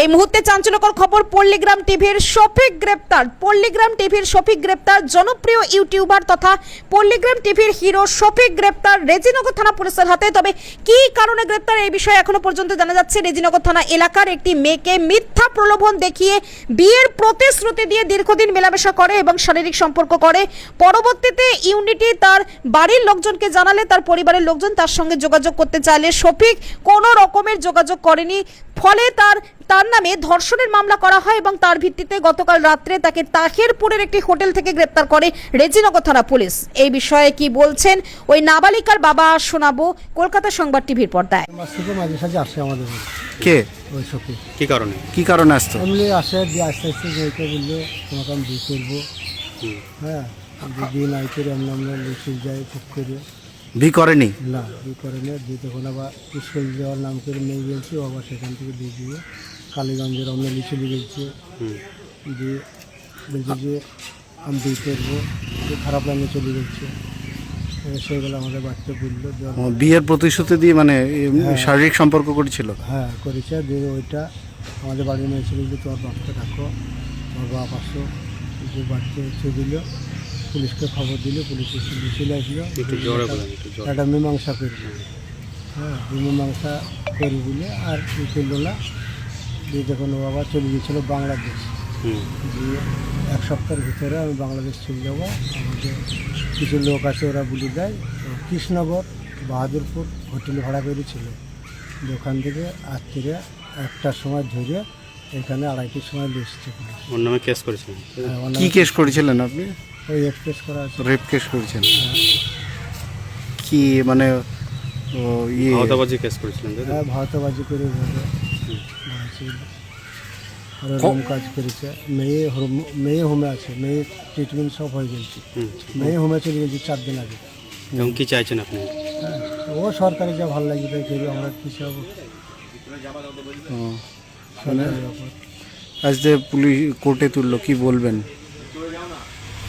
এই মুহূর্তে চাঞ্চল্যকর খবর, পল্লীগ্রাম টিভির শফিক গ্রেপ্তার। পল্লীগ্রাম টিভির শফিক গ্রেপ্তার। জনপ্রিয় ইউটিউবার তথা পল্লীগ্রাম টিভির হিরো শফিক গ্রেপ্তার রেজিনগর থানা পুলিশের হাতে। তবে কি কারণে গ্রেপ্তার এই বিষয়ে এখনো পর্যন্ত জানা যাচ্ছে। রেজিনগর থানা এলাকার একটি মেয়েকে মিথ্যা প্রলোভন দেখিয়ে বিয়ের প্রতিশ্রুতি দিয়ে দীর্ঘদিন মেলামেশা করে এবং শারীরিক সম্পর্ক করে। পরবর্তীতে ইউনিটি তার বাড়ির লোকজনকে জানালে তার পরিবারের লোকজন তার সঙ্গে যোগাযোগ করতে চাইলে শফিক কোনো রকমের যোগাযোগ করেনি। ফলে তার নামে ধর্ষণের মামলা করা হয় এবং তার ভিত্তিতে গতকাল রাত্রে তাকে তাহিরপুরের একটি হোটেল থেকে গ্রেপ্তার করে রেজিনগর থানা পুলিশ। এই বিষয়ে কি বলছেন ওই নাবালিকার বাবা শোনাবো কলকাতা সংবাদ টিভির পর্দায়। মাঝে সাঝে আসে আমাদের কে ওই শফিক। কি কারণে আসতো? এমনি আসে দিয়ে আস্তে আস্তে যেতে বললো তোমাকে আমি বিয়ে করবো। হ্যাঁ, বিয়ে নাই করে আমরা লিখে যাই ঠিক করে। বি করেনি? না, বিয়ে করে না। দিয়ে তখন আবার স্কুল যাওয়ার নাম করে নিয়ে গেছি, ও আবার সেখান থেকে দিয়ে দিয়ে কালীগঞ্জের আমরা লিখে দিয়ে গেছি। দিয়ে বলছে যে আমি বিয়ে করবো, খারাপ লাইনে চলে গেছে। সেগুলো আমাদের বাড়িতে বললো বিয়ের প্রতিশ্রুতি দিয়ে, মানে শারীরিক সম্পর্ক করেছিল। হ্যাঁ করেছে। দিয়ে ওইটা আমাদের বাড়ির মেয়ে ছিল যে তোমার বাপকে ডাকো, তোমার বাপ আসো। যে বাড়িতে এসে দিল, পুলিশকে খবর দিল, পুলিশ এসে চলে আসলো। একটা মীমাংসা করবে। হ্যাঁ, মীমাংসা করি বলে আর কি করলো না। দিয়ে যখন ও আবার চলে গিয়েছিলো বাংলাদেশ, দিয়ে এক সপ্তাহের ভিতরে আমি বাংলাদেশ চলে যাবো। আমাদের কিছু লোক আছে, ওরা বলে দেয় কৃষ্ণনগর বাহাদুরপুর হোটেল ভাড়া করেছিল। ওখান থেকে রাত্রিরে 1টার সময় ধরে এখানে 2:30টার সময় এসেছে পুলিশ। ওর নামে কেস করেছিলেন? কি কেস করেছিলেন আপনি? ওই রেপ কেস করা আছে। রেপ কেস করেছেন? কি মানে ভাওতাবাজি কেস করেছিলেন? হ্যাঁ, ভাওতাবাজি করে রকম কাজ করেছে। মেয়ে হোমে আছে, মেয়ে ট্রিটমেন্ট সব হয়ে গেছে। মেয়ে হোমে চলে গেছে 4 দিন আগে। এবং কি চাইছেন আপনি? হ্যাঁ, ও সরকারি যা ভালো লাগে তাই করি, আমরা কিছু হবো। আজ যে পুলিশ কোর্টে তুললো, কি বলবেন?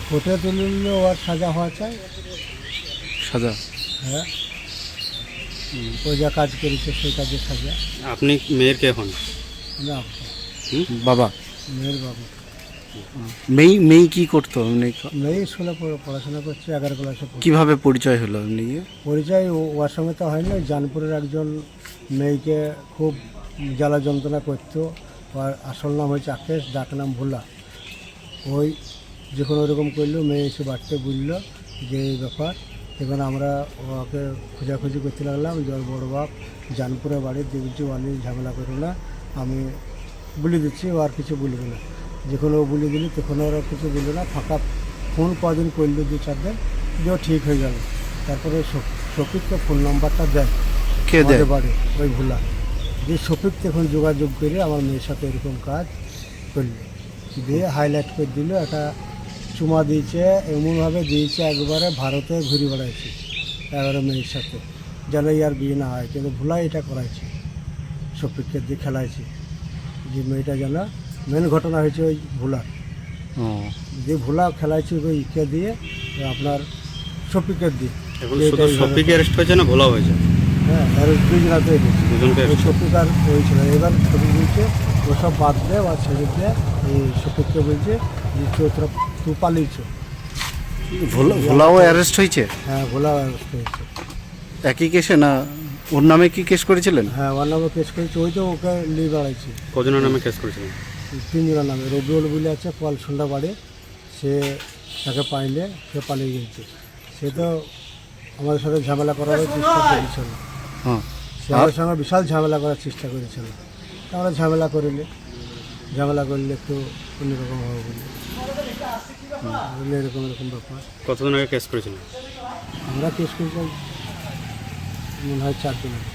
কোর্টে তুললে ওর সাজা হওয়া চাই। সাজা? হ্যাঁ, ও যা কাজ করেছে সেই কাজের সাজা। আপনি মেয়ের কে হন? না, বাবা। মেয়ের বাবা। মেয়ে কি করতো? মেয়ে স্কুলে পড়াশোনা করছে, 11 ক্লাসে। কিভাবে পরিচয় হলো এমনি? পরিচয় ওর সঙ্গে তো হয় না। জানপুরের একজন মেয়েকে খুব জ্বালা যন্ত্রণা করতো। ওর আসল নাম হচ্ছে আকেশ, ডাক নাম ভোলা। ওই যখন ওরকম করলো, মেয়ে এসে বাড়িতে বললো যে এই ব্যাপার। এখন আমরা ওকে খোঁজাখুঁজি করতে লাগলাম যে ওর বড়ো বাপ জানপুরে বাড়ি, দেখছি ওয়ালি ঝামেলা করো না, আমি বলে দিচ্ছি, ও আর কিছু বলবে না। যখন ও বলে দিল তখন ওরা কিছু বললো না। ফাঁকা ফোন কদিন করলো, 2-4 দিন, যে ও ঠিক হয়ে গেল। তারপরে শফিককে ফোন নাম্বারটা দেয়। কে দেয়? বাড়ি ওই ভোলা। যে শফিক তখন যোগাযোগ করে আমার মেয়ের সাথে এরকম কাজ করলো। দিয়ে হাইলাইট করে দিল, একটা চুমা দিয়েছে, এমনভাবে দিয়েছে একবারে ভারতে ঘুরে বেড়াইছে 11 মেয়ের সাথে, যেন ইয়ার বিয়ে না হয়। কিন্তু ভোলা এটা করাইছে, শফিককে দিয়ে খেলাইছে যে মেয়েটা যেন। মেন ঘটনা হয়েছে ওই ভোলার। যে ভোলা খেলাইছে ওই ইকে দিয়ে, আপনার শফিকের দিয়ে। শফিক অ্যারেস্ট হয়েছে না ভোলা হয়েছে? হ্যাঁ, আর 2 জনাতে ওই শফিক আর হয়েছিল। এবার শফিক বলছে ওসব বাদ দে বা ছেড়ে দে। এই শফিককে বলছে যে তোরা তুই পালিয়েছ। ভোলাও অ্যারেস্ট হয়েছে? হ্যাঁ, ভোলাও অ্যারেস্ট হয়েছে। একই কেসে না? ওর নামে কি কেস করেছিলেন? হ্যাঁ, ওর নামে কেস করেছে। ওই তো ওকে নিয়ে বেড়াইছে। কজনের নামে কেস করেছিলেন? 3 জনের নামে। রবিউল বলে আছে পালসন্ডা বাড়ি, সে তাকে পাইলে সে পালিয়ে গেছে। সে তো আমাদের সাথে ঝামেলা করার চেষ্টা করেছিল। সে আমাদের সঙ্গে বিশাল ঝামেলা করার চেষ্টা করেছিল। আমরা ঝামেলা করলে একটু অন্যরকম হবে বলে এরকম ব্যাপার। কতদিন আগে কেস করেছিলেন? আমরা কেস করেছিলাম মনে হয় 4 দিন আগে।